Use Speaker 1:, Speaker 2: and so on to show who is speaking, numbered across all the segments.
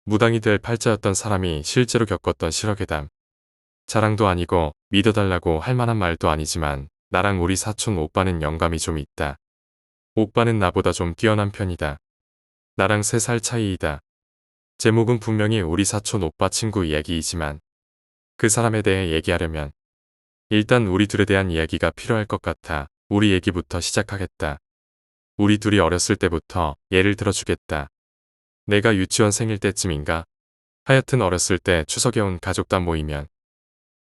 Speaker 1: 무당이 될 팔자였던 사람이 실제로 겪었던 실화괴담. 자랑도 아니고 믿어달라고 할 만한 말도 아니지만 나랑 우리 사촌 오빠는 영감이 좀 있다. 오빠는 나보다 좀 뛰어난 편이다. 나랑 3살 차이이다. 제목은 분명히 우리 사촌 오빠 친구 이야기이지만 그 사람에 대해 얘기하려면 일단 우리 둘에 대한 이야기가 필요할 것 같아 우리 얘기부터 시작하겠다. 우리 둘이 어렸을 때부터 예를 들어주겠다. 내가 유치원 생일 때쯤인가? 하여튼 어렸을 때 추석에 온 가족단 모이면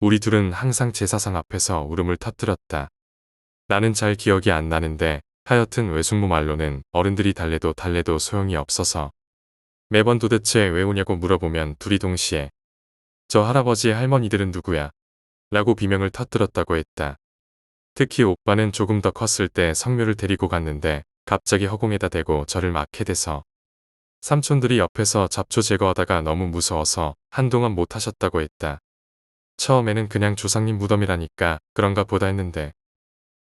Speaker 1: 우리 둘은 항상 제사상 앞에서 울음을 터뜨렸다. 나는 잘 기억이 안 나는데 하여튼 외숙모 말로는 어른들이 달래도 소용이 없어서 매번 도대체 왜 우냐고 물어보면 둘이 동시에 저 할아버지 할머니들은 누구야? 라고 비명을 터뜨렸다고 했다. 특히 오빠는 조금 더 컸을 때 성묘를 데리고 갔는데 갑자기 허공에다 대고 저를 막 해대서 삼촌들이 옆에서 잡초 제거하다가 너무 무서워서 한동안 못 하셨다고 했다. 처음에는 그냥 조상님 무덤이라니까 그런가 보다 했는데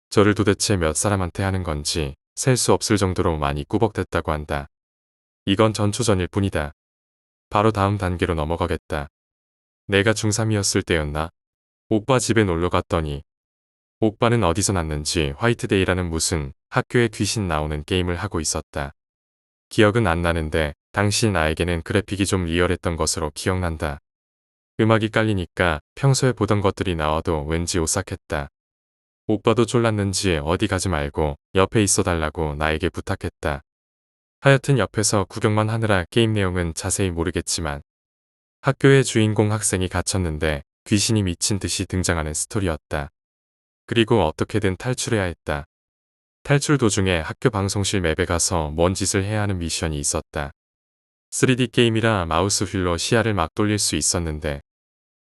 Speaker 1: 저를 도대체 몇 사람한테 하는 건지 셀 수 없을 정도로 많이 꾸벅댔다고 한다. 이건 전초전일 뿐이다. 바로 다음 단계로 넘어가겠다. 내가 중3이었을 때였나? 오빠 집에 놀러 갔더니 오빠는 어디서 났는지 화이트데이라는 무슨 학교에 귀신 나오는 게임을 하고 있었다. 기억은 안 나는데 당시 나에게는 그래픽이 좀 리얼했던 것으로 기억난다. 음악이 깔리니까 평소에 보던 것들이 나와도 왠지 오싹했다. 오빠도 졸랐는지 어디 가지 말고 옆에 있어 달라고 나에게 부탁했다. 하여튼 옆에서 구경만 하느라 게임 내용은 자세히 모르겠지만 학교의 주인공 학생이 갇혔는데 귀신이 미친 듯이 등장하는 스토리였다. 그리고 어떻게든 탈출해야 했다. 탈출 도중에 학교 방송실 맵에 가서 뭔 짓을 해야 하는 미션이 있었다. 3D 게임이라 마우스 휠로 시야를 막 돌릴 수 있었는데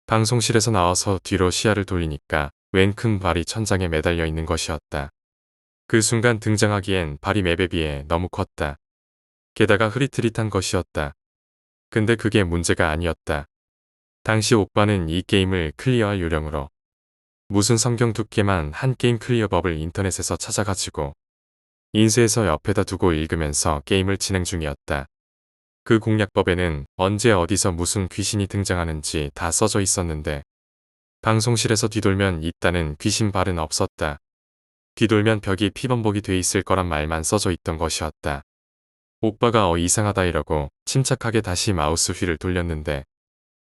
Speaker 1: 방송실에서 나와서 뒤로 시야를 돌리니까 웬 큰 발이 천장에 매달려 있는 것이었다. 그 순간 등장하기엔 발이 맵에 비해 너무 컸다. 게다가 흐릿흐릿한 것이었다. 근데 그게 문제가 아니었다. 당시 오빠는 이 게임을 클리어할 요령으로 무슨 성경 두께만 한 게임 클리어법을 인터넷에서 찾아가지고 인쇄해서 옆에다 두고 읽으면서 게임을 진행 중이었다. 그 공략법에는 언제 어디서 무슨 귀신이 등장하는지 다 써져 있었는데 방송실에서 뒤돌면 있다는 귀신 발은 없었다. 뒤돌면 벽이 피범벅이 돼 있을 거란 말만 써져 있던 것이었다. 오빠가 이상하다 이러고 침착하게 다시 마우스 휠을 돌렸는데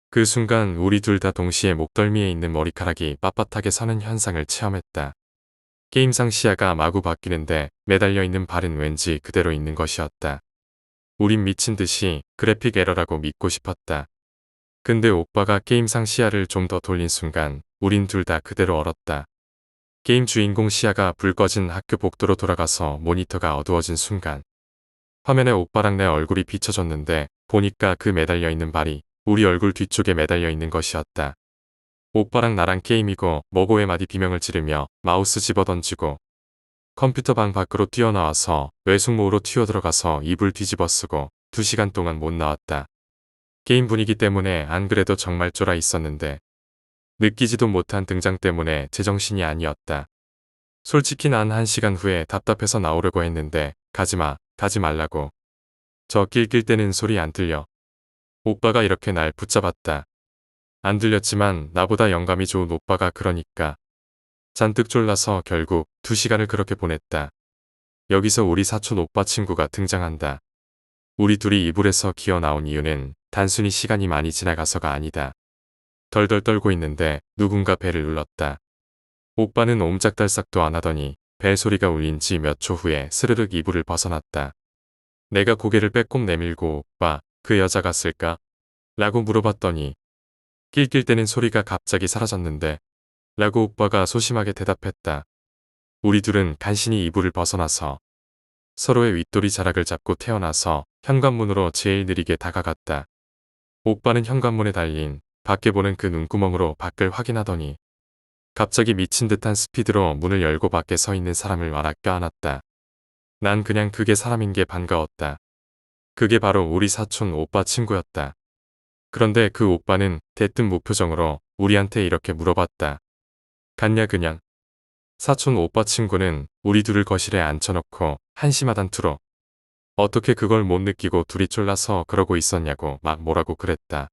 Speaker 1: 그 순간 우리 둘 다 동시에 목덜미에 있는 머리카락이 빳빳하게 서는 현상을 체험했다. 게임상 시야가 마구 바뀌는데 매달려 있는 발은 왠지 그대로 있는 것이었다. 우린 미친 듯이 그래픽 에러라고 믿고 싶었다. 근데 오빠가 게임상 시야를 좀 더 돌린 순간 우린 둘 다 그대로 얼었다. 게임 주인공 시야가 불 꺼진 학교 복도로 돌아가서 모니터가 어두워진 순간 화면에 오빠랑 내 얼굴이 비춰졌는데 보니까 그 매달려 있는 발이 우리 얼굴 뒤쪽에 매달려 있는 것이었다. 오빠랑 나랑 게임이고 뭐고의 마디 비명을 지르며 마우스 집어던지고 컴퓨터 방 밖으로 뛰어나와서 외숙모로 튀어들어가서 이불 뒤집어 쓰고 2시간 동안 못 나왔다. 게임 분위기 때문에 안 그래도 정말 쫄아 있었는데 느끼지도 못한 등장 때문에 제정신이 아니었다. 솔직히 난 1시간 후에 답답해서 나오려고 했는데 가지마, 가지 말라고. 저 낄낄대는 소리 안 들려. 오빠가 이렇게 날 붙잡았다. 안 들렸지만 나보다 영감이 좋은 오빠가 그러니까 잔뜩 졸라서 결국 2시간을 그렇게 보냈다. 여기서 우리 사촌 오빠 친구가 등장한다. 우리 둘이 이불에서 기어 나온 이유는 단순히 시간이 많이 지나가서가 아니다. 덜덜 떨고 있는데 누군가 배를 눌렀다. 오빠는 옴짝달싹도 안 하더니 벨소리가 울린 지 몇 초 후에 스르륵 이불을 벗어났다. 내가 고개를 빼꼼 내밀고 오빠, 그 여자가 쓸까? 라고 물어봤더니 낄낄대는 소리가 갑자기 사라졌는데 라고 오빠가 소심하게 대답했다. 우리 둘은 간신히 이불을 벗어나서 서로의 윗도리 자락을 잡고 태어나서 현관문으로 제일 느리게 다가갔다. 오빠는 현관문에 달린 밖에 보는 그 눈구멍으로 밖을 확인하더니 갑자기 미친 듯한 스피드로 문을 열고 밖에 서 있는 사람을 와락 껴안았다. 난 그냥 그게 사람인 게 반가웠다. 그게 바로 우리 사촌 오빠 친구였다. 그런데 그 오빠는 대뜸 무표정으로 우리한테 이렇게 물어봤다. 갔냐 그냥? 사촌 오빠 친구는 우리 둘을 거실에 앉혀놓고 한심하단 투로 어떻게 그걸 못 느끼고 둘이 쫄라서 그러고 있었냐고 막 뭐라고 그랬다.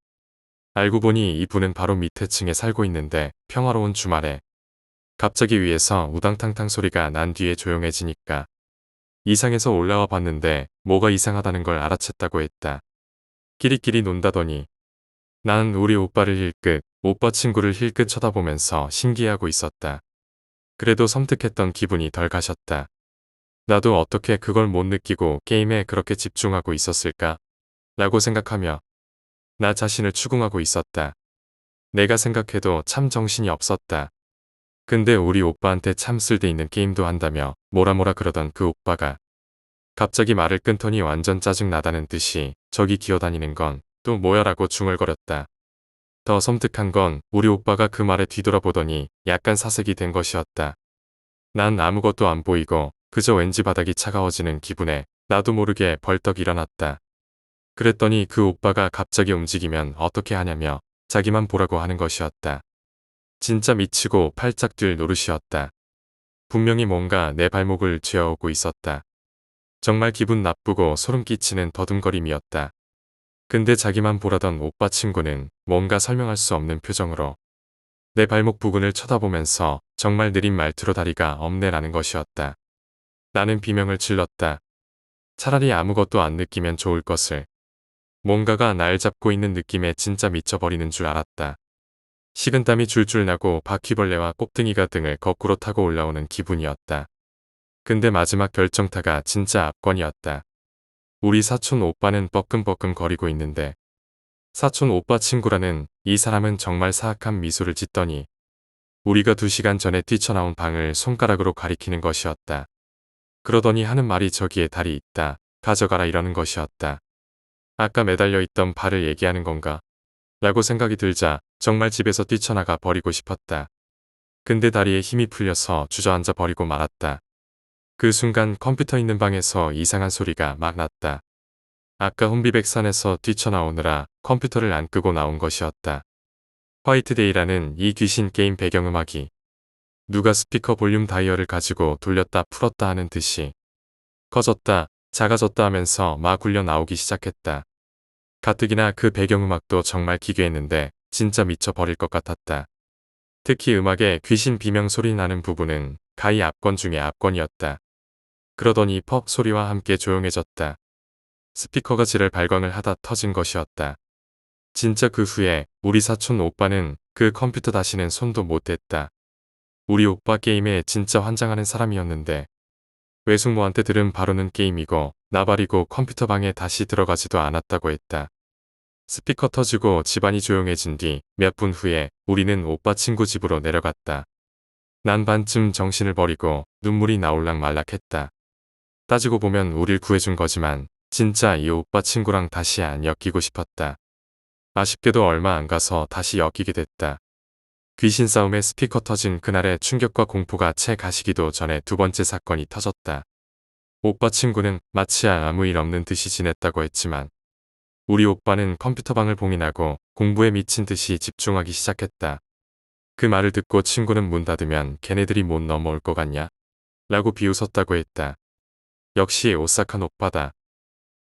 Speaker 1: 알고 보니 이분은 바로 밑에 층에 살고 있는데 평화로운 주말에 갑자기 위에서 우당탕탕 소리가 난 뒤에 조용해지니까 이상해서 올라와 봤는데 뭐가 이상하다는 걸 알아챘다고 했다. 끼리끼리 논다더니 나는 우리 오빠를 힐끗, 오빠 친구를 힐끗 쳐다보면서 신기해하고 있었다. 그래도 섬뜩했던 기분이 덜 가셨다. 나도 어떻게 그걸 못 느끼고 게임에 그렇게 집중하고 있었을까? 라고 생각하며 나 자신을 추궁하고 있었다. 내가 생각해도 참 정신이 없었다. 근데 우리 오빠한테 참 쓸데있는 게임도 한다며 뭐라 그러던 그 오빠가 갑자기 말을 끊더니 완전 짜증나다는 듯이 저기 기어다니는 건 또 뭐야라고 중얼거렸다. 더 섬뜩한 건 우리 오빠가 그 말에 뒤돌아보더니 약간 사색이 된 것이었다. 난 아무것도 안 보이고 그저 왠지 바닥이 차가워지는 기분에 나도 모르게 벌떡 일어났다. 그랬더니 그 오빠가 갑자기 움직이면 어떻게 하냐며 자기만 보라고 하는 것이었다. 진짜 미치고 팔짝 뛸 노릇이었다. 분명히 뭔가 내 발목을 쥐어오고 있었다. 정말 기분 나쁘고 소름 끼치는 더듬거림이었다. 근데 자기만 보라던 오빠 친구는 뭔가 설명할 수 없는 표정으로 내 발목 부근을 쳐다보면서 정말 느린 말투로 다리가 없네라는 것이었다. 나는 비명을 질렀다. 차라리 아무것도 안 느끼면 좋을 것을. 뭔가가 날 잡고 있는 느낌에 진짜 미쳐버리는 줄 알았다. 식은땀이 줄줄 나고 바퀴벌레와 꼽등이가 등을 거꾸로 타고 올라오는 기분이었다. 근데 마지막 결정타가 진짜 압권이었다. 우리 사촌 오빠는 뻐끔뻐끔 거리고 있는데 사촌 오빠 친구라는 이 사람은 정말 사악한 미소를 짓더니 우리가 2시간 전에 뛰쳐나온 방을 손가락으로 가리키는 것이었다. 그러더니 하는 말이 저기에 달이 있다. 가져가라 이러는 것이었다. 아까 매달려 있던 발을 얘기하는 건가? 라고 생각이 들자 정말 집에서 뛰쳐나가 버리고 싶었다. 근데 다리에 힘이 풀려서 주저앉아 버리고 말았다. 그 순간 컴퓨터 있는 방에서 이상한 소리가 막 났다. 아까 혼비백산에서 뛰쳐나오느라 컴퓨터를 안 끄고 나온 것이었다. 화이트데이라는 이 귀신 게임 배경음악이 누가 스피커 볼륨 다이얼을 가지고 돌렸다 풀었다 하는 듯이 커졌다 작아졌다 하면서 막 울려 나오기 시작했다. 가뜩이나 그 배경음악도 정말 기괴했는데 진짜 미쳐버릴 것 같았다. 특히 음악에 귀신 비명 소리 나는 부분은 가히 압권 중의 압권이었다. 그러더니 퍽 소리와 함께 조용해졌다. 스피커가 지를 발광을 하다 터진 것이었다. 진짜 그 후에 우리 사촌 오빠는 그 컴퓨터 다시는 손도 못 댔다. 우리 오빠 게임에 진짜 환장하는 사람이었는데 외숙모한테 들은 바로는 게임이고 나발이고 컴퓨터 방에 다시 들어가지도 않았다고 했다. 스피커 터지고 집안이 조용해진 뒤 몇 분 후에 우리는 오빠 친구 집으로 내려갔다. 난 반쯤 정신을 버리고 눈물이 나올락 말락했다. 따지고 보면 우릴 구해준 거지만 진짜 이 오빠 친구랑 다시 안 엮이고 싶었다. 아쉽게도 얼마 안 가서 다시 엮이게 됐다. 귀신 싸움에 스피커 터진 그날의 충격과 공포가 채 가시기도 전에 2번째 사건이 터졌다. 오빠 친구는 마치 아무 일 없는 듯이 지냈다고 했지만 우리 오빠는 컴퓨터방을 봉인하고 공부에 미친 듯이 집중하기 시작했다. 그 말을 듣고 친구는 문 닫으면 걔네들이 못 넘어올 것 같냐? 라고 비웃었다고 했다. 역시 오싹한 오빠다.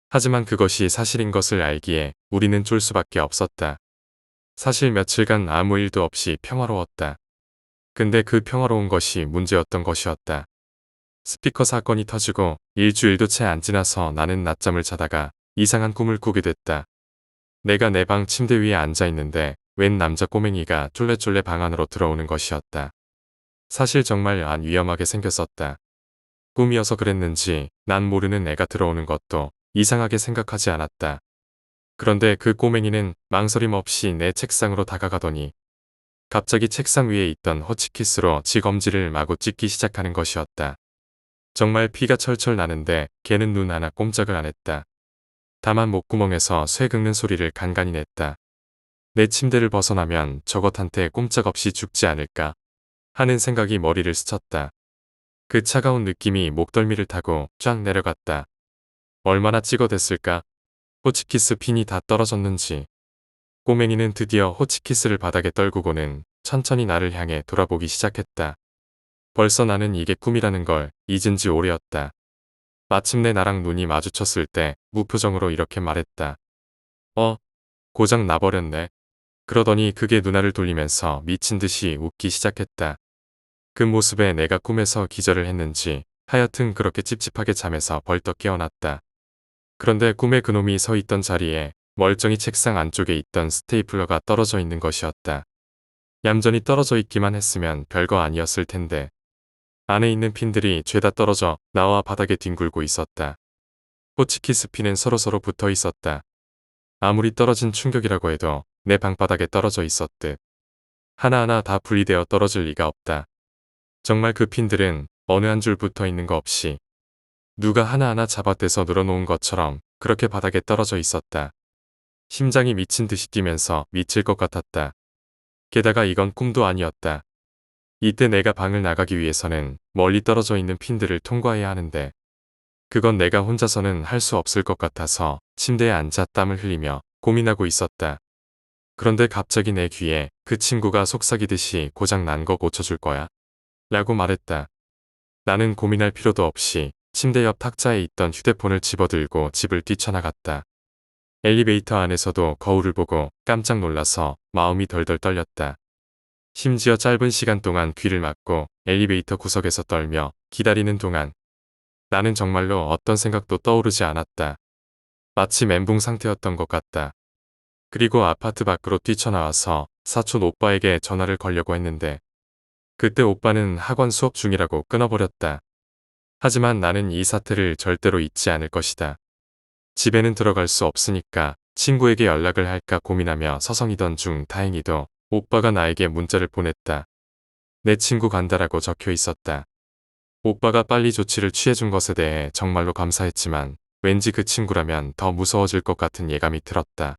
Speaker 1: 하지만 그것이 사실인 것을 알기에 우리는 쫄 수밖에 없었다. 사실 며칠간 아무 일도 없이 평화로웠다. 근데 그 평화로운 것이 문제였던 것이었다. 스피커 사건이 터지고 일주일도 채 안 지나서 나는 낮잠을 자다가 이상한 꿈을 꾸게 됐다. 내가 내 방 침대 위에 앉아 있는데 웬 남자 꼬맹이가 쫄래쫄래 방 안으로 들어오는 것이었다. 사실 정말 안 위험하게 생겼었다. 꿈이어서 그랬는지 난 모르는 애가 들어오는 것도 이상하게 생각하지 않았다. 그런데 그 꼬맹이는 망설임 없이 내 책상으로 다가가더니 갑자기 책상 위에 있던 호치키스로 지 검지를 마구 찢기 시작하는 것이었다. 정말 피가 철철 나는데 걔는 눈 하나 꼼짝을 안 했다. 다만 목구멍에서 쇠 긁는 소리를 간간히 냈다. 내 침대를 벗어나면 저것한테 꼼짝없이 죽지 않을까 하는 생각이 머리를 스쳤다. 그 차가운 느낌이 목덜미를 타고 쫙 내려갔다. 얼마나 찍어댔을까? 호치키스 핀이 다 떨어졌는지. 꼬맹이는 드디어 호치키스를 바닥에 떨구고는 천천히 나를 향해 돌아보기 시작했다. 벌써 나는 이게 꿈이라는 걸 잊은 지 오래였다. 마침내 나랑 눈이 마주쳤을 때 무표정으로 이렇게 말했다. 어, 고장 나버렸네. 그러더니 그게 누나를 돌리면서 미친 듯이 웃기 시작했다. 그 모습에 내가 꿈에서 기절을 했는지 하여튼 그렇게 찝찝하게 잠에서 벌떡 깨어났다. 그런데 꿈에 그놈이 서 있던 자리에 멀쩡히 책상 안쪽에 있던 스테이플러가 떨어져 있는 것이었다. 얌전히 떨어져 있기만 했으면 별거 아니었을 텐데 안에 있는 핀들이 죄다 떨어져 나와 바닥에 뒹굴고 있었다. 호치키스 핀은 서로서로 붙어 있었다. 아무리 떨어진 충격이라고 해도 내 방바닥에 떨어져 있었듯. 하나하나 다 분리되어 떨어질 리가 없다. 정말 그 핀들은 어느 한 줄 붙어 있는 거 없이 누가 하나하나 잡아떼서 늘어놓은 것처럼 그렇게 바닥에 떨어져 있었다. 심장이 미친 듯이 뛰면서 미칠 것 같았다. 게다가 이건 꿈도 아니었다. 이때 내가 방을 나가기 위해서는 멀리 떨어져 있는 핀들을 통과해야 하는데 그건 내가 혼자서는 할 수 없을 것 같아서 침대에 앉아 땀을 흘리며 고민하고 있었다. 그런데 갑자기 내 귀에 그 친구가 속삭이듯이 고장 난 거 고쳐줄 거야? 라고 말했다. 나는 고민할 필요도 없이 침대 옆 탁자에 있던 휴대폰을 집어들고 집을 뛰쳐나갔다. 엘리베이터 안에서도 거울을 보고 깜짝 놀라서 마음이 덜덜 떨렸다. 심지어 짧은 시간 동안 귀를 막고 엘리베이터 구석에서 떨며 기다리는 동안 나는 정말로 어떤 생각도 떠오르지 않았다. 마치 멘붕 상태였던 것 같다. 그리고 아파트 밖으로 뛰쳐나와서 사촌 오빠에게 전화를 걸려고 했는데 그때 오빠는 학원 수업 중이라고 끊어버렸다. 하지만 나는 이 사태를 절대로 잊지 않을 것이다. 집에는 들어갈 수 없으니까 친구에게 연락을 할까 고민하며 서성이던 중 다행히도 오빠가 나에게 문자를 보냈다. 내 친구 간다라고 적혀 있었다. 오빠가 빨리 조치를 취해준 것에 대해 정말로 감사했지만 왠지 그 친구라면 더 무서워질 것 같은 예감이 들었다.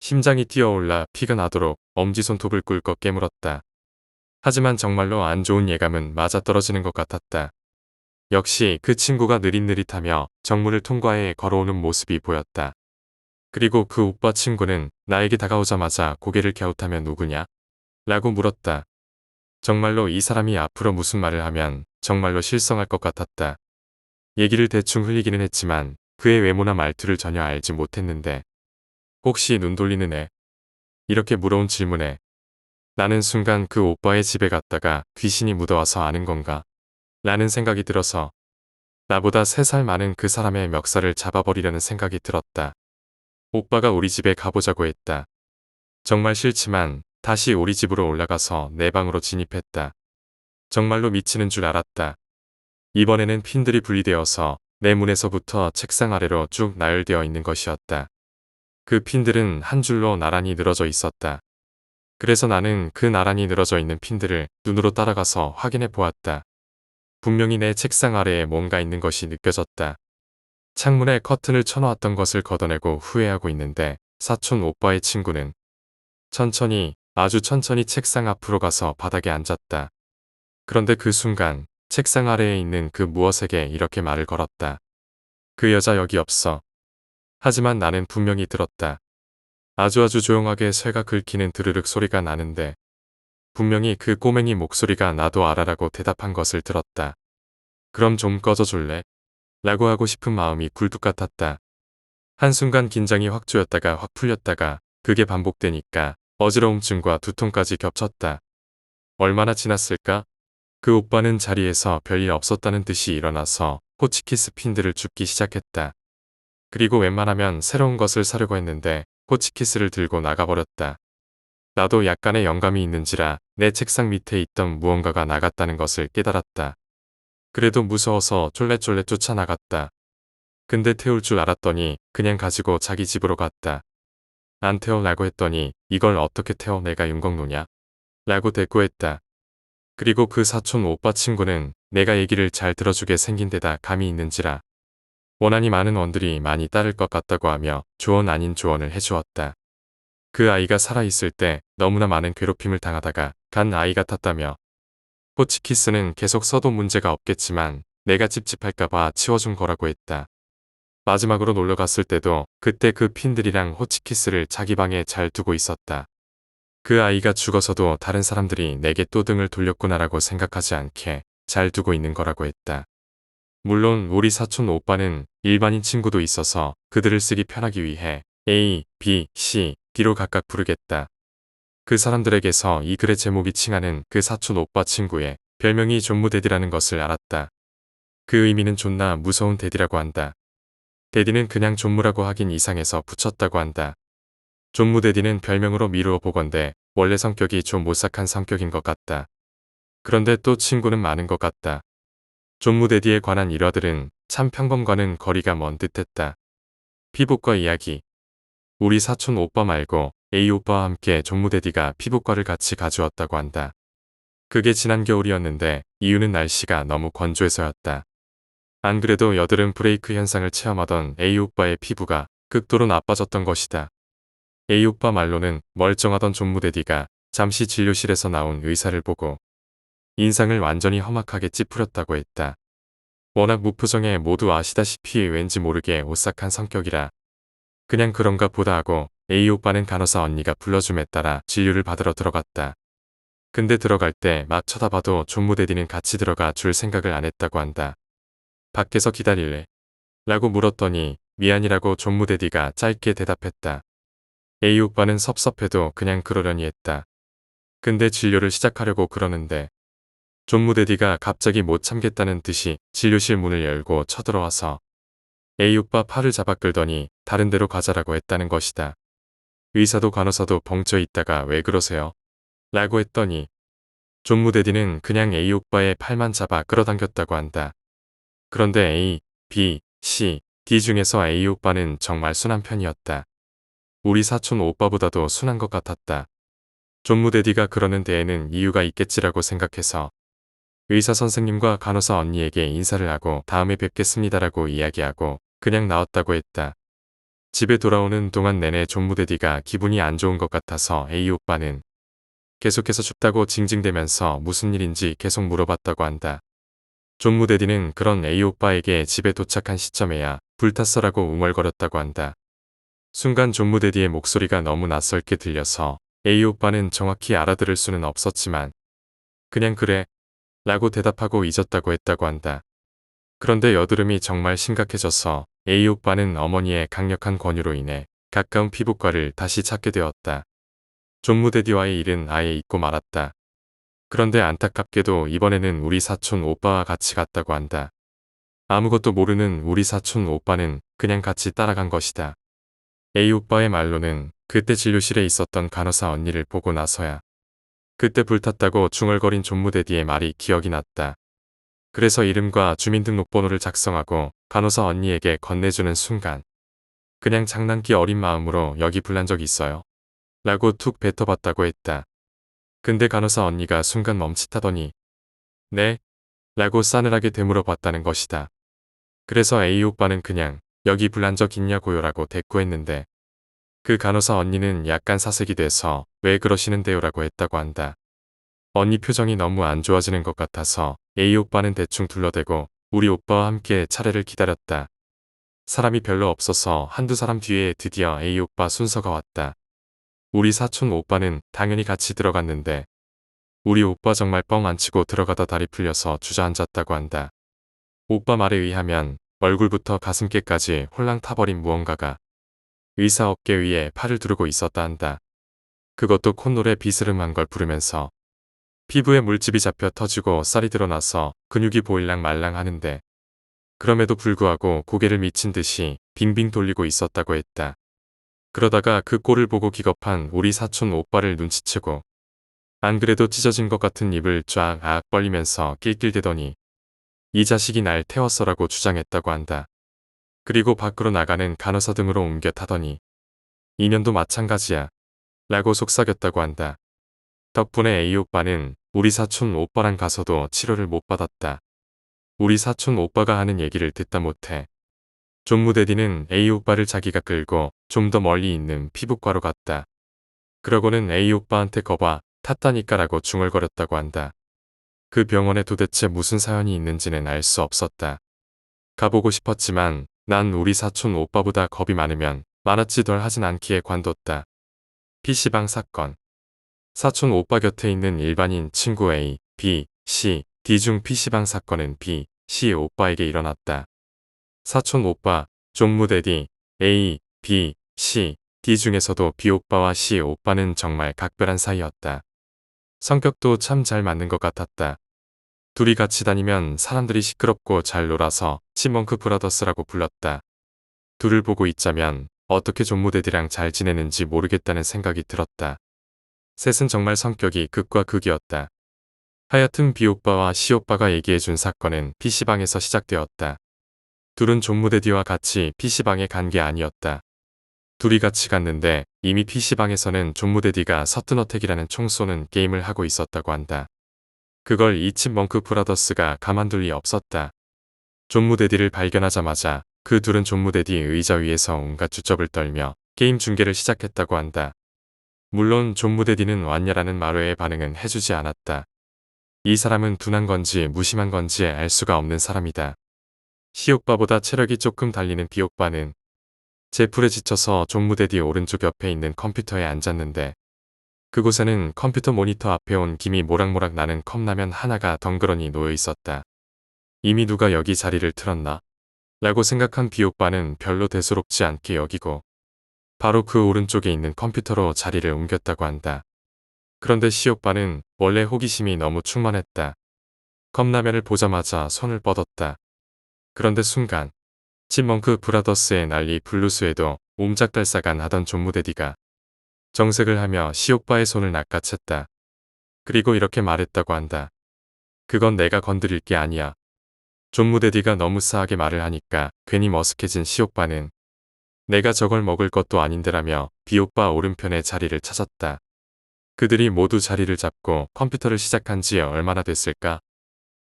Speaker 1: 심장이 뛰어올라 피가 나도록 엄지손톱을 꿀꺽 깨물었다. 하지만 정말로 안 좋은 예감은 맞아떨어지는 것 같았다. 역시 그 친구가 느릿느릿하며 정문을 통과해 걸어오는 모습이 보였다. 그리고 그 오빠 친구는 나에게 다가오자마자 고개를 갸웃하며 누구냐? 라고 물었다. 정말로 이 사람이 앞으로 무슨 말을 하면 정말로 실성할 것 같았다. 얘기를 대충 흘리기는 했지만 그의 외모나 말투를 전혀 알지 못했는데 혹시 눈 돌리는 애? 이렇게 물어온 질문에 나는 순간 그 오빠의 집에 갔다가 귀신이 묻어와서 아는 건가? 라는 생각이 들어서 나보다 3살 많은 그 사람의 멱살을 잡아버리려는 생각이 들었다. 오빠가 우리 집에 가보자고 했다. 정말 싫지만 다시 우리 집으로 올라가서 내 방으로 진입했다. 정말로 미치는 줄 알았다. 이번에는 핀들이 분리되어서 내 문에서부터 책상 아래로 쭉 나열되어 있는 것이었다. 그 핀들은 한 줄로 나란히 늘어져 있었다. 그래서 나는 그 나란히 늘어져 있는 핀들을 눈으로 따라가서 확인해 보았다. 분명히 내 책상 아래에 뭔가 있는 것이 느껴졌다. 창문에 커튼을 쳐놓았던 것을 걷어내고 후회하고 있는데 사촌 오빠의 친구는 천천히 아주 천천히 책상 앞으로 가서 바닥에 앉았다. 그런데 그 순간 책상 아래에 있는 그 무엇에게 이렇게 말을 걸었다. 그 여자 여기 없어. 하지만 나는 분명히 들었다. 아주 조용하게 쇠가 긁히는 드르륵 소리가 나는데 분명히 그 꼬맹이 목소리가 나도 알아라고 대답한 것을 들었다. 그럼 좀 꺼져줄래? 라고 하고 싶은 마음이 굴뚝 같았다. 한순간 긴장이 확 조였다가 확 풀렸다가 그게 반복되니까 어지러움증과 두통까지 겹쳤다. 얼마나 지났을까? 그 오빠는 자리에서 별일 없었다는 듯이 일어나서 호치키스 핀들을 줍기 시작했다. 그리고 웬만하면 새로운 것을 사려고 했는데 호치키스를 들고 나가버렸다. 나도 약간의 영감이 있는지라 내 책상 밑에 있던 무언가가 나갔다는 것을 깨달았다. 그래도 무서워서 쫄래쫄래 쫓아나갔다. 근데 태울 줄 알았더니 그냥 가지고 자기 집으로 갔다. 안 태우라고 했더니 이걸 어떻게 태워 내가 윤곽노냐? 라고 대꾸했다. 그리고 그 사촌 오빠 친구는 내가 얘기를 잘 들어주게 생긴 데다 감이 있는지라 원한이 많은 원들이 많이 따를 것 같다고 하며 조언 아닌 조언을 해주었다. 그 아이가 살아있을 때 너무나 많은 괴롭힘을 당하다가 간 아이 같았다며 호치키스는 계속 써도 문제가 없겠지만 내가 찝찝할까봐 치워준 거라고 했다. 마지막으로 놀러 갔을 때도 그때 그 핀들이랑 호치키스를 자기 방에 잘 두고 있었다. 그 아이가 죽어서도 다른 사람들이 내게 또 등을 돌렸구나라고 생각하지 않게 잘 두고 있는 거라고 했다. 물론 우리 사촌 오빠는 일반인 친구도 있어서 그들을 쓰기 편하기 위해 A, B, C, D로 각각 부르겠다. 그 사람들에게서 이 글의 제목이 칭하는 그 사촌 오빠 친구의 별명이 존무대디라는 것을 알았다. 그 의미는 존나 무서운 대디라고 한다. 대디는 그냥 존무라고 하긴 이상해서 붙였다고 한다. 존무대디는 별명으로 미루어 보건대 원래 성격이 좀 오싹한 성격인 것 같다. 그런데 또 친구는 많은 것 같다. 존무대디에 관한 일화들은 참 평범과는 거리가 먼 듯했다. 피부과 이야기. 우리 사촌 오빠 말고 A 오빠와 함께 존무대디가 피부과를 같이 가주었다고 한다. 그게 지난 겨울이었는데 이유는 날씨가 너무 건조해서였다. 안 그래도 여드름 브레이크 현상을 체험하던 A 오빠의 피부가 극도로 나빠졌던 것이다. A 오빠 말로는 멀쩡하던 존무대디가 잠시 진료실에서 나온 의사를 보고 인상을 완전히 험악하게 찌푸렸다고 했다. 워낙 무표정에 모두 아시다시피 왠지 모르게 오싹한 성격이라 그냥 그런가 보다 하고 A 오빠는 간호사 언니가 불러줌에 따라 진료를 받으러 들어갔다. 근데 들어갈 때 막 쳐다봐도 존무대디는 같이 들어가 줄 생각을 안 했다고 한다. 밖에서 기다릴래? 라고 물었더니 미안이라고 존무대디가 짧게 대답했다. A 오빠는 섭섭해도 그냥 그러려니 했다. 근데 진료를 시작하려고 그러는데 존무대디가 갑자기 못 참겠다는 듯이 진료실 문을 열고 쳐들어와서 A 오빠 팔을 잡아 끌더니 다른 데로 가자라고 했다는 것이다. 의사도 간호사도 벙쪄 있다가 왜 그러세요? 라고 했더니 존무대디는 그냥 A 오빠의 팔만 잡아 끌어당겼다고 한다. 그런데 A, B, C, D 중에서 A 오빠는 정말 순한 편이었다. 우리 사촌 오빠보다도 순한 것 같았다. 존무대디가 그러는 데에는 이유가 있겠지라고 생각해서 의사 선생님과 간호사 언니에게 인사를 하고 다음에 뵙겠습니다라고 이야기하고 그냥 나왔다고 했다. 집에 돌아오는 동안 내내 존무대디가 기분이 안 좋은 것 같아서 A 오빠는 계속해서 춥다고 징징대면서 무슨 일인지 계속 물어봤다고 한다. 존무대디는 그런 A 오빠에게 집에 도착한 시점에야 불탔어라고 웅얼거렸다고 한다. 순간 존무대디의 목소리가 너무 낯설게 들려서 A 오빠는 정확히 알아들을 수는 없었지만 그냥 그래 라고 대답하고 잊었다고 했다고 한다. 그런데 여드름이 정말 심각해져서 A 오빠는 어머니의 강력한 권유로 인해 가까운 피부과를 다시 찾게 되었다. 존무대디와의 일은 아예 잊고 말았다. 그런데 안타깝게도 이번에는 우리 사촌 오빠와 같이 갔다고 한다. 아무것도 모르는 우리 사촌 오빠는 그냥 같이 따라간 것이다. A 오빠의 말로는 그때 진료실에 있었던 간호사 언니를 보고 나서야 그때 불탔다고 중얼거린 존무대디의 말이 기억이 났다. 그래서 이름과 주민등록번호를 작성하고 간호사 언니에게 건네주는 순간 그냥 장난기 어린 마음으로 여기 불난 적 있어요? 라고 툭 뱉어봤다고 했다. 근데 간호사 언니가 순간 멈칫하더니 네? 라고 싸늘하게 되물어봤다는 것이다. 그래서 A 오빠는 그냥 여기 불난 적 있냐고요 라고 대꾸했는데 그 간호사 언니는 약간 사색이 돼서 왜 그러시는데요 라고 했다고 한다. 언니 표정이 너무 안 좋아지는 것 같아서 A 오빠는 대충 둘러대고 우리 오빠와 함께 차례를 기다렸다. 사람이 별로 없어서 한두 사람 뒤에 드디어 A 오빠 순서가 왔다. 우리 사촌 오빠는 당연히 같이 들어갔는데 우리 오빠 정말 뻥 안 치고 들어가다 다리 풀려서 주저앉았다고 한다. 오빠 말에 의하면 얼굴부터 가슴께까지 홀랑 타버린 무언가가 의사 어깨 위에 팔을 두르고 있었다 한다. 그것도 콧노래 비스름한 걸 부르면서 피부에 물집이 잡혀 터지고 쌀이 드러나서 근육이 보일랑 말랑 하는데 그럼에도 불구하고 고개를 미친 듯이 빙빙 돌리고 있었다고 했다. 그러다가 그 꼴을 보고 기겁한 우리 사촌 오빠를 눈치채고 안 그래도 찢어진 것 같은 입을 쫙 벌리면서 낄낄대더니 이 자식이 날 태웠어라고 주장했다고 한다. 그리고 밖으로 나가는 간호사 등으로 옮겨 타더니 이년도 마찬가지야 라고 속삭였다고 한다. 덕분에 A 오빠는 우리 사촌 오빠랑 가서도 치료를 못 받았다. 우리 사촌 오빠가 하는 얘기를 듣다 못해 존무대디는 A 오빠를 자기가 끌고 좀 더 멀리 있는 피부과로 갔다. 그러고는 A 오빠한테 거봐 탔다니까라고 중얼거렸다고 한다. 그 병원에 도대체 무슨 사연이 있는지는 알 수 없었다. 가보고 싶었지만 난 우리 사촌 오빠보다 겁이 많으면 많았지 덜 하진 않기에 관뒀다. PC방 사건. 사촌 오빠 곁에 있는 일반인 친구 A, B, C, D 중 PC방 사건은 B, C 오빠에게 일어났다. 사촌 오빠, 존무대디, A, B, C, D 중에서도 B 오빠와 C 오빠는 정말 각별한 사이였다. 성격도 참 잘 맞는 것 같았다. 둘이 같이 다니면 사람들이 시끄럽고 잘 놀아서 칩먼크 브라더스라고 불렀다. 둘을 보고 있자면 어떻게 존무대디랑 잘 지내는지 모르겠다는 생각이 들었다. 셋은 정말 성격이 극과 극이었다. 하여튼 B오빠와 C오빠가 얘기해준 사건은 PC방에서 시작되었다. 둘은 존무대디와 같이 PC방에 간 게 아니었다. 둘이 같이 갔는데 이미 PC방에서는 존무대디가 서든어택이라는 총 쏘는 게임을 하고 있었다고 한다. 그걸 이 칩먼크 브라더스가 가만둘 리 없었다. 존무대디를 발견하자마자 그 둘은 존무대디 의자 위에서 온갖 주접을 떨며 게임 중계를 시작했다고 한다. 물론 존무대디는 왔냐라는 말외의 반응은 해주지 않았다. 이 사람은 둔한 건지 무심한 건지 알 수가 없는 사람이다. C오빠보다 체력이 조금 달리는 B오빠는 제풀에 지쳐서 존무대디 오른쪽 옆에 있는 컴퓨터에 앉았는데 그곳에는 컴퓨터 모니터 앞에 온 김이 모락모락 나는 컵라면 하나가 덩그러니 놓여 있었다. 이미 누가 여기 자리를 틀었나? 라고 생각한 B오빠는 별로 대수롭지 않게 여기고 바로 그 오른쪽에 있는 컴퓨터로 자리를 옮겼다고 한다. 그런데 C오빠는 원래 호기심이 너무 충만했다. 컵라면을 보자마자 손을 뻗었다. 그런데 순간 칩먼크 브라더스의 난리 블루스에도 옴짝달싹안 하던 존무대디가 정색을 하며 C오빠의 손을 낚아챘다. 그리고 이렇게 말했다고 한다. 그건 내가 건드릴 게 아니야. 존무대디가 너무 싸하게 말을 하니까 괜히 머쓱해진 C오빠는 내가 저걸 먹을 것도 아닌데라며 B오빠 오른편에 자리를 찾았다. 그들이 모두 자리를 잡고 컴퓨터를 시작한 지 얼마나 됐을까?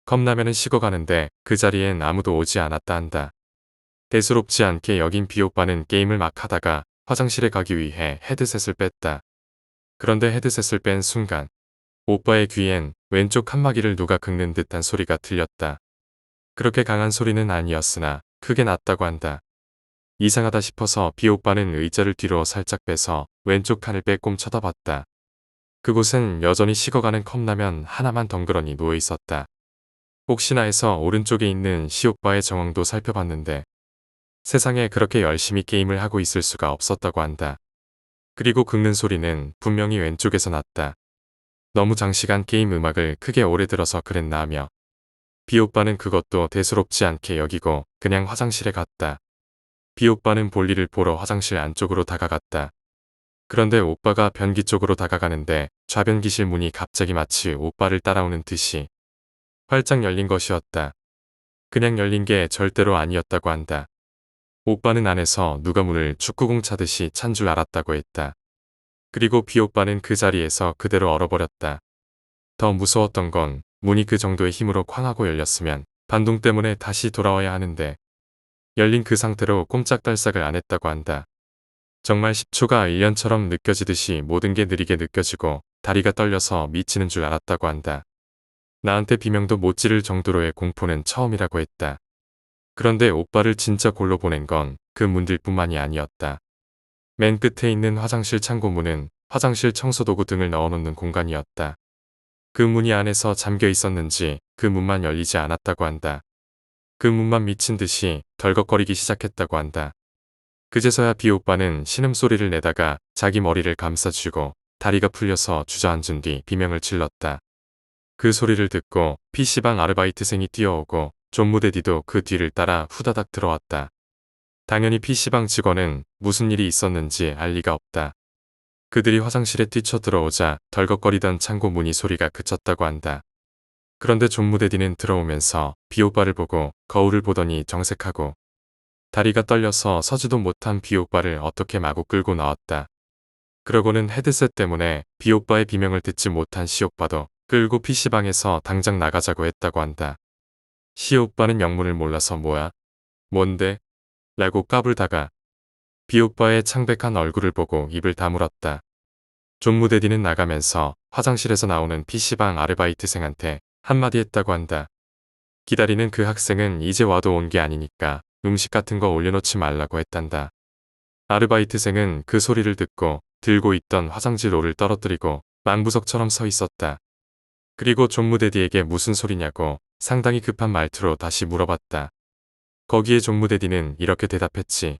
Speaker 1: 컵라면은 식어가는데 그 자리엔 아무도 오지 않았다 한다. 대수롭지 않게 여긴 B오빠는 게임을 막 하다가 화장실에 가기 위해 헤드셋을 뺐다. 그런데 헤드셋을 뺀 순간 오빠의 귀엔 왼쪽 칸막이를 누가 긁는 듯한 소리가 들렸다. 그렇게 강한 소리는 아니었으나 크게 났다고 한다. 이상하다 싶어서 B오빠는 의자를 뒤로 살짝 빼서 왼쪽 칸을 빼꼼 쳐다봤다. 그곳엔 여전히 식어가는 컵라면 하나만 덩그러니 누워 있었다. 혹시나 해서 오른쪽에 있는 C오빠의 정황도 살펴봤는데 세상에 그렇게 열심히 게임을 하고 있을 수가 없었다고 한다. 그리고 긁는 소리는 분명히 왼쪽에서 났다. 너무 장시간 게임 음악을 크게 오래 들어서 그랬나 하며 B오빠는 그것도 대수롭지 않게 여기고 그냥 화장실에 갔다. B오빠는 볼일을 보러 화장실 안쪽으로 다가갔다. 그런데 오빠가 변기 쪽으로 다가가는데 좌변기실 문이 갑자기 마치 오빠를 따라오는 듯이 활짝 열린 것이었다. 그냥 열린 게 절대로 아니었다고 한다. 오빠는 안에서 누가 문을 축구공 차듯이 찬 줄 알았다고 했다. 그리고 B오빠는 그 자리에서 그대로 얼어버렸다. 더 무서웠던 건 문이 그 정도의 힘으로 쾅하고 열렸으면 반동 때문에 다시 돌아와야 하는데 열린 그 상태로 꼼짝달싹을 안 했다고 한다. 정말 10초가 1년처럼 느껴지듯이 모든 게 느리게 느껴지고 다리가 떨려서 미치는 줄 알았다고 한다. 나한테 비명도 못 지를 정도로의 공포는 처음이라고 했다. 그런데 오빠를 진짜 골로 보낸 건 그 문들뿐만이 아니었다. 맨 끝에 있는 화장실 창고 문은 화장실 청소도구 등을 넣어놓는 공간이었다. 그 문이 안에서 잠겨 있었는지 그 문만 열리지 않았다고 한다. 그 문만 미친 듯이 덜컥거리기 시작했다고 한다. 그제서야 B오빠는 신음소리를 내다가 자기 머리를 감싸쥐고 다리가 풀려서 주저앉은 뒤 비명을 질렀다. 그 소리를 듣고 PC방 아르바이트생이 뛰어오고 존무대디도 그 뒤를 따라 후다닥 들어왔다. 당연히 PC방 직원은 무슨 일이 있었는지 알 리가 없다. 그들이 화장실에 뛰쳐 들어오자 덜컥거리던 창고 문이 소리가 그쳤다고 한다. 그런데 존무대디는 들어오면서 B오빠를 보고 거울을 보더니 정색하고 다리가 떨려서 서지도 못한 B오빠를 어떻게 마구 끌고 나왔다. 그러고는 헤드셋 때문에 B오빠의 비명을 듣지 못한 C오빠도 끌고 PC방에서 당장 나가자고 했다고 한다. C오빠는 영문을 몰라서 뭐야? 뭔데? 라고 까불다가 B오빠의 창백한 얼굴을 보고 입을 다물었다. 존무대디는 나가면서 화장실에서 나오는 PC방 아르바이트생한테 한마디 했다고 한다. 기다리는 그 학생은 이제 와도 온 게 아니니까 음식 같은 거 올려놓지 말라고 했단다. 아르바이트생은 그 소리를 듣고 들고 있던 화장지 롤을 떨어뜨리고 망부석처럼 서 있었다. 그리고 존무대디에게 무슨 소리냐고 상당히 급한 말투로 다시 물어봤다. 거기에 종무대디는 이렇게 대답했지.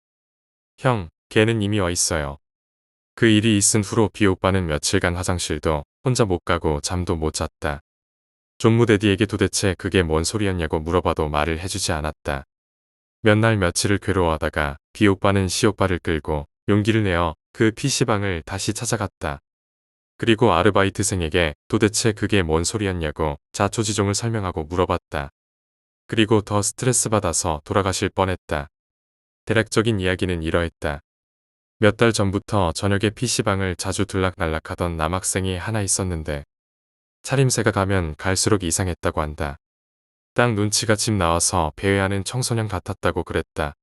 Speaker 1: 형, 걔는 이미 와 있어요. 그 일이 있은 후로 비오빠는 며칠간 화장실도 혼자 못 가고 잠도 못 잤다. 종무대디에게 도대체 그게 뭔 소리였냐고 물어봐도 말을 해주지 않았다. 몇 날 며칠을 괴로워하다가 비오빠는 시오빠를 끌고 용기를 내어 그 PC방을 다시 찾아갔다. 그리고 아르바이트생에게 도대체 그게 뭔 소리였냐고 자초지종을 설명하고 물어봤다. 그리고 더 스트레스 받아서 돌아가실 뻔했다. 대략적인 이야기는 이러했다. 몇 달 전부터 저녁에 PC방을 자주 들락날락하던 남학생이 하나 있었는데 차림새가 가면 갈수록 이상했다고 한다. 딱 눈치가 집 나와서 배회하는 청소년 같았다고 그랬다.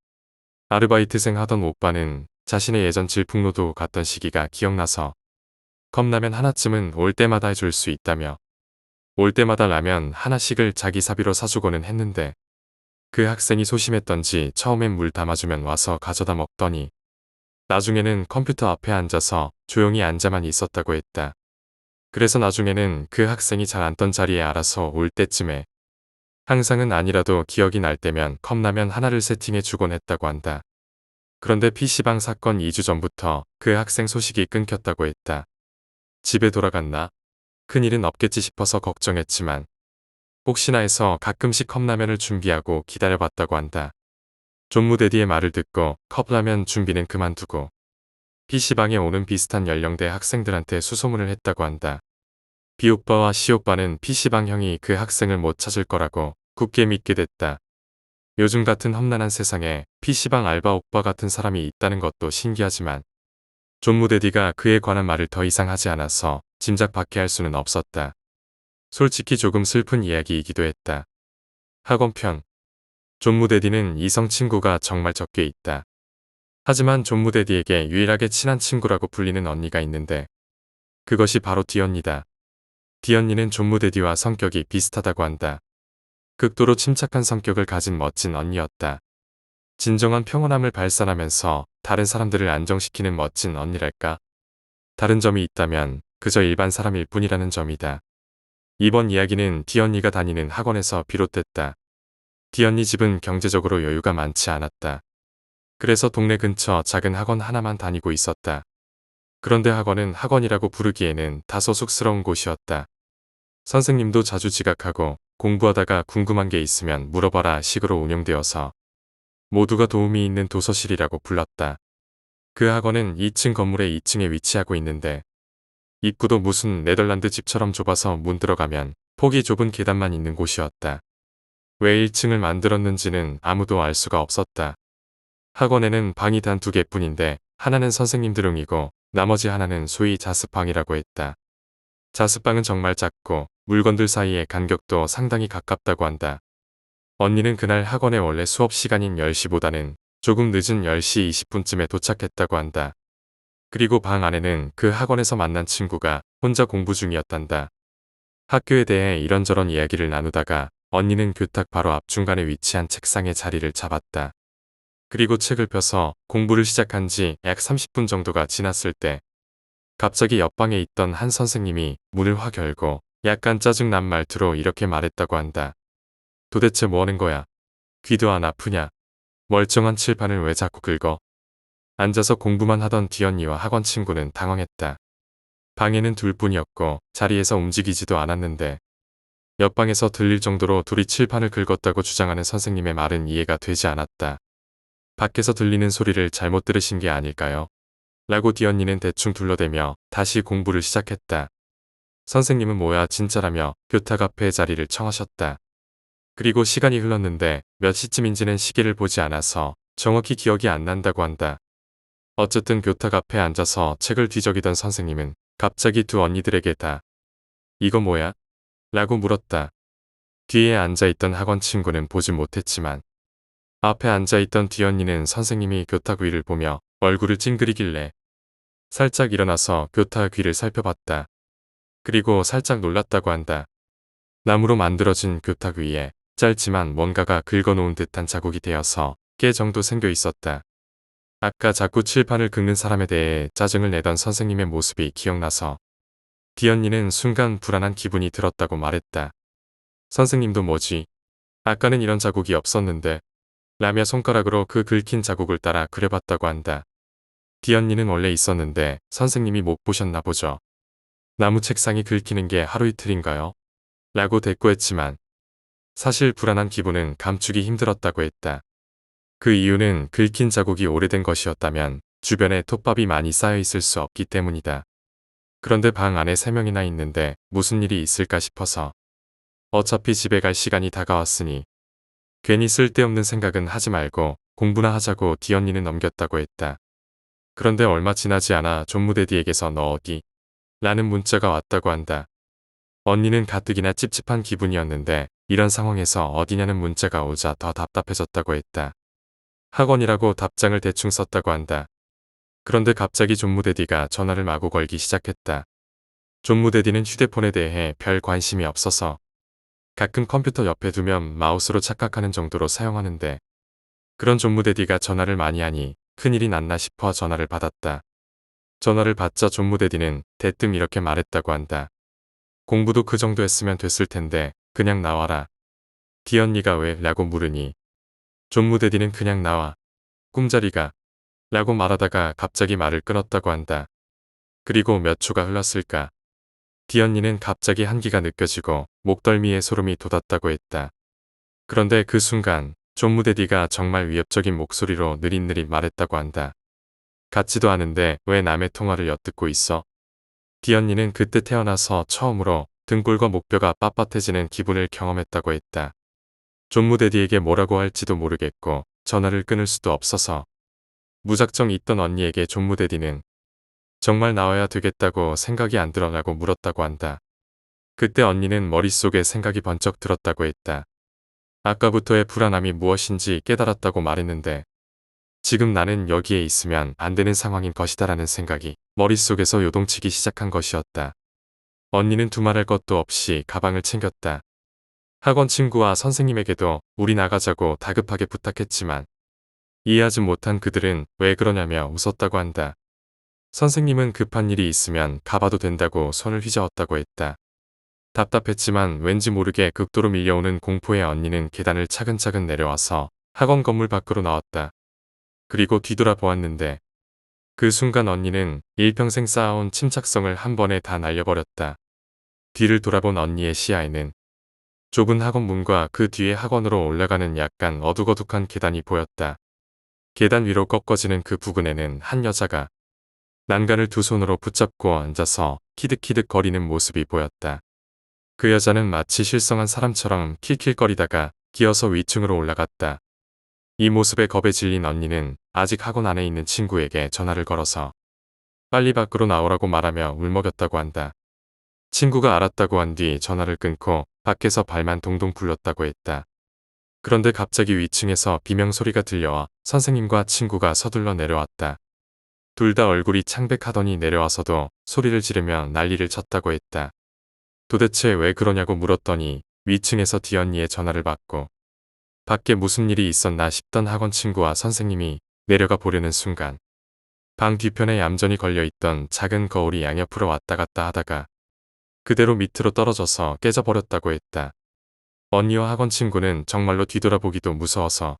Speaker 1: 아르바이트생 하던 오빠는 자신의 예전 질풍노도 갔던 시기가 기억나서 컵라면 하나쯤은 올 때마다 해줄 수 있다며 올 때마다 라면 하나씩을 자기 사비로 사주고는 했는데 그 학생이 소심했던지 처음엔 물 담아주면 와서 가져다 먹더니 나중에는 컴퓨터 앞에 앉아서 조용히 앉아만 있었다고 했다. 그래서 나중에는 그 학생이 잘 앉던 자리에 알아서 올 때쯤에 항상은 아니라도 기억이 날 때면 컵라면 하나를 세팅해 주곤 했다고 한다. 그런데 PC방 사건 2주 전부터 그 학생 소식이 끊겼다고 했다. 집에 돌아갔나? 큰일은 없겠지 싶어서 걱정했지만 혹시나 해서 가끔씩 컵라면을 준비하고 기다려봤다고 한다. 존무대디의 말을 듣고 컵라면 준비는 그만두고 PC방에 오는 비슷한 연령대 학생들한테 수소문을 했다고 한다. B오빠와 C오빠는 PC방 형이 그 학생을 못 찾을 거라고 굳게 믿게 됐다. 요즘 같은 험난한 세상에 PC방 알바 오빠 같은 사람이 있다는 것도 신기하지만 존무대디가 그에 관한 말을 더 이상 하지 않아서 짐작밖에 할 수는 없었다. 솔직히 조금 슬픈 이야기이기도 했다. 학원편. 존무대디는 이성 친구가 정말 적게 있다. 하지만 존무대디에게 유일하게 친한 친구라고 불리는 언니가 있는데 그것이 바로 디언니다. 디언니는 존무대디와 성격이 비슷하다고 한다. 극도로 침착한 성격을 가진 멋진 언니였다. 진정한 평온함을 발산하면서 다른 사람들을 안정시키는 멋진 언니랄까? 다른 점이 있다면 그저 일반 사람일 뿐이라는 점이다. 이번 이야기는 디언니가 다니는 학원에서 비롯됐다. 디언니 집은 경제적으로 여유가 많지 않았다. 그래서 동네 근처 작은 학원 하나만 다니고 있었다. 그런데 학원은 학원이라고 부르기에는 다소 쑥스러운 곳이었다. 선생님도 자주 지각하고 공부하다가 궁금한 게 있으면 물어봐라 식으로 운영되어서 모두가 도움이 있는 도서실이라고 불렀다. 그 학원은 2층 건물의 2층에 위치하고 있는데 입구도 무슨 네덜란드 집처럼 좁아서 문 들어가면 폭이 좁은 계단만 있는 곳이었다. 왜 1층을 만들었는지는 아무도 알 수가 없었다. 학원에는 방이 단 2개뿐인데 하나는 선생님들 응이고 나머지 하나는 소위 자습방이라고 했다. 자습방은 정말 작고 물건들 사이의 간격도 상당히 가깝다고 한다. 언니는 그날 학원에 원래 수업 시간인 10시보다는 조금 늦은 10시 20분쯤에 도착했다고 한다. 그리고 방 안에는 그 학원에서 만난 친구가 혼자 공부 중이었단다. 학교에 대해 이런저런 이야기를 나누다가 언니는 교탁 바로 앞중간에 위치한 책상에 자리를 잡았다. 그리고 책을 펴서 공부를 시작한 지 약 30분 정도가 지났을 때 갑자기 옆방에 있던 한 선생님이 문을 확 열고 약간 짜증난 말투로 이렇게 말했다고 한다. 도대체 뭐 하는 거야? 귀도 안 아프냐? 멀쩡한 칠판을 왜 자꾸 긁어? 앉아서 공부만 하던 디언니와 학원 친구는 당황했다. 방에는 둘뿐이었고 자리에서 움직이지도 않았는데 옆방에서 들릴 정도로 둘이 칠판을 긁었다고 주장하는 선생님의 말은 이해가 되지 않았다. 밖에서 들리는 소리를 잘못 들으신 게 아닐까요? 라고 디언니는 대충 둘러대며 다시 공부를 시작했다. 선생님은 뭐야 진짜라며 교탁 앞에 자리를 청하셨다. 그리고 시간이 흘렀는데 몇 시쯤인지는 시계를 보지 않아서 정확히 기억이 안 난다고 한다. 어쨌든 교탁 앞에 앉아서 책을 뒤적이던 선생님은 갑자기 두 언니들에게 다 이거 뭐야? 라고 물었다. 뒤에 앉아있던 학원 친구는 보지 못했지만 앞에 앉아있던 디언니는 선생님이 교탁 위를 보며 얼굴을 찡그리길래 살짝 일어나서 교탁 위를 살펴봤다. 그리고 살짝 놀랐다고 한다. 나무로 만들어진 교탁 위에 짧지만 뭔가가 긁어놓은 듯한 자국이 되어서 꽤 정도 생겨 있었다. 아까 자꾸 칠판을 긁는 사람에 대해 짜증을 내던 선생님의 모습이 기억나서 디언니는 순간 불안한 기분이 들었다고 말했다. 선생님도 뭐지? 아까는 이런 자국이 없었는데 라며 손가락으로 그 긁힌 자국을 따라 그려봤다고 한다. 디언니는 원래 있었는데 선생님이 못 보셨나 보죠. 나무 책상이 긁히는 게 하루 이틀인가요? 라고 대꾸했지만 사실 불안한 기분은 감추기 힘들었다고 했다. 그 이유는 긁힌 자국이 오래된 것이었다면 주변에 톱밥이 많이 쌓여 있을 수 없기 때문이다. 그런데 방 안에 3명이나 있는데 무슨 일이 있을까 싶어서 어차피 집에 갈 시간이 다가왔으니 괜히 쓸데없는 생각은 하지 말고 공부나 하자고 디언니는 넘겼다고 했다. 그런데 얼마 지나지 않아 존무대디에게서 너 어디? 라는 문자가 왔다고 한다. 언니는 가뜩이나 찝찝한 기분이었는데 이런 상황에서 어디냐는 문자가 오자 더 답답해졌다고 했다. 학원이라고 답장을 대충 썼다고 한다. 그런데 갑자기 존무대디가 전화를 마구 걸기 시작했다. 존무대디는 휴대폰에 대해 별 관심이 없어서 가끔 컴퓨터 옆에 두면 마우스로 착각하는 정도로 사용하는데 그런 존무대디가 전화를 많이 하니 큰일이 났나 싶어 전화를 받았다. 전화를 받자 존무대디는 대뜸 이렇게 말했다고 한다. 공부도 그 정도 했으면 됐을 텐데 그냥 나와라. 디언니가 왜? 라고 물으니 존무대디는 그냥 나와. 꿈자리가 라고 말하다가 갑자기 말을 끊었다고 한다. 그리고 몇 초가 흘렀을까. 디언니는 갑자기 한기가 느껴지고 목덜미에 소름이 돋았다고 했다. 그런데 그 순간 존무대디가 정말 위협적인 목소리로 느릿느릿 말했다고 한다. 같지도 않은데 왜 남의 통화를 엿듣고 있어? 디언니는 그때 태어나서 처음으로 등골과 목뼈가 빳빳해지는 기분을 경험했다고 했다. 존무대디에게 뭐라고 할지도 모르겠고 전화를 끊을 수도 없어서 무작정 있던 언니에게 존무대디는 정말 나와야 되겠다고 생각이 안 들어라고 물었다고 한다. 그때 언니는 머릿속에 생각이 번쩍 들었다고 했다. 아까부터의 불안함이 무엇인지 깨달았다고 말했는데 지금 나는 여기에 있으면 안 되는 상황인 것이다라는 생각이 머릿속에서 요동치기 시작한 것이었다. 언니는 두말할 것도 없이 가방을 챙겼다. 학원 친구와 선생님에게도 우리 나가자고 다급하게 부탁했지만 이해하지 못한 그들은 왜 그러냐며 웃었다고 한다. 선생님은 급한 일이 있으면 가봐도 된다고 손을 휘저었다고 했다. 답답했지만 왠지 모르게 극도로 밀려오는 공포에 언니는 계단을 차근차근 내려와서 학원 건물 밖으로 나왔다. 그리고 뒤돌아보았는데 그 순간 언니는 일평생 쌓아온 침착성을 한 번에 다 날려버렸다. 뒤를 돌아본 언니의 시야에는 좁은 학원 문과 그 뒤에 학원으로 올라가는 약간 어둑어둑한 계단이 보였다. 계단 위로 꺾어지는 그 부근에는 한 여자가 난간을 두 손으로 붙잡고 앉아서 키득키득 거리는 모습이 보였다. 그 여자는 마치 실성한 사람처럼 킬킬거리다가 기어서 위층으로 올라갔다. 이 모습에 겁에 질린 언니는 아직 학원 안에 있는 친구에게 전화를 걸어서 빨리 밖으로 나오라고 말하며 울먹였다고 한다. 친구가 알았다고 한 뒤 전화를 끊고 밖에서 발만 동동 굴렀다고 했다. 그런데 갑자기 위층에서 비명소리가 들려와 선생님과 친구가 서둘러 내려왔다. 둘 다 얼굴이 창백하더니 내려와서도 소리를 지르며 난리를 쳤다고 했다. 도대체 왜 그러냐고 물었더니 위층에서 디언니의 전화를 받고 밖에 무슨 일이 있었나 싶던 학원 친구와 선생님이 내려가 보려는 순간 방 뒤편에 얌전히 걸려있던 작은 거울이 양옆으로 왔다 갔다 하다가 그대로 밑으로 떨어져서 깨져버렸다고 했다. 언니와 학원 친구는 정말로 뒤돌아보기도 무서워서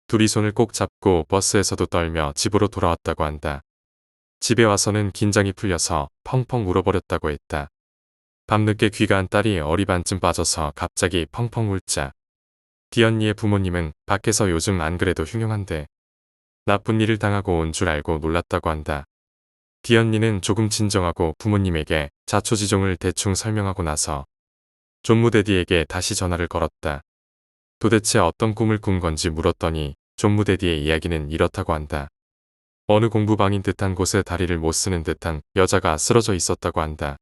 Speaker 1: 둘이 손을 꼭 잡고 버스에서도 떨며 집으로 돌아왔다고 한다. 집에 와서는 긴장이 풀려서 펑펑 울어버렸다고 했다. 밤늦게 귀가한 딸이 어리반쯤 빠져서 갑자기 펑펑 울자 디언니의 부모님은 밖에서 요즘 안 그래도 흉흉한데 나쁜 일을 당하고 온 줄 알고 놀랐다고 한다. 디언니는 조금 진정하고 부모님에게 자초지종을 대충 설명하고 나서 존무대디에게 다시 전화를 걸었다. 도대체 어떤 꿈을 꾼 건지 물었더니 존무대디의 이야기는 이렇다고 한다. 어느 공부방인 듯한 곳에 다리를 못 쓰는 듯한 여자가 쓰러져 있었다고 한다.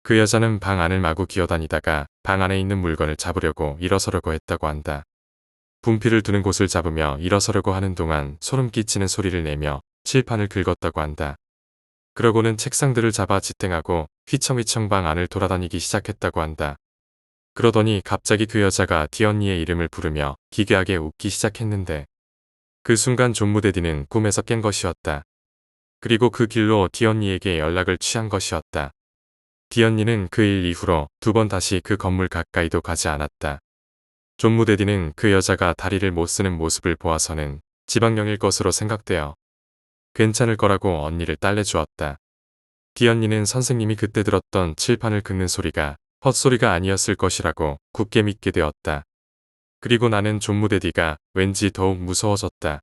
Speaker 1: 그 여자는 방 안을 마구 기어다니다가 방 안에 있는 물건을 잡으려고 일어서려고 했다고 한다. 분필을 두는 곳을 잡으며 일어서려고 하는 동안 소름 끼치는 소리를 내며 칠판을 긁었다고 한다. 그러고는 책상들을 잡아 지탱하고 휘청휘청 방 안을 돌아다니기 시작했다고 한다. 그러더니 갑자기 그 여자가 디언니의 이름을 부르며 기괴하게 웃기 시작했는데 그 순간 존무대디는 꿈에서 깬 것이었다. 그리고 그 길로 디언니에게 연락을 취한 것이었다. 디언니는 그 일 이후로 두 번 다시 그 건물 가까이도 가지 않았다. 존무대디는 그 여자가 다리를 못 쓰는 모습을 보아서는 지방령일 것으로 생각되어 괜찮을 거라고 언니를 딸래주었다. 디언니는 선생님이 그때 들었던 칠판을 긁는 소리가 헛소리가 아니었을 것이라고 굳게 믿게 되었다. 그리고 나는 존무대디가 왠지 더욱 무서워졌다.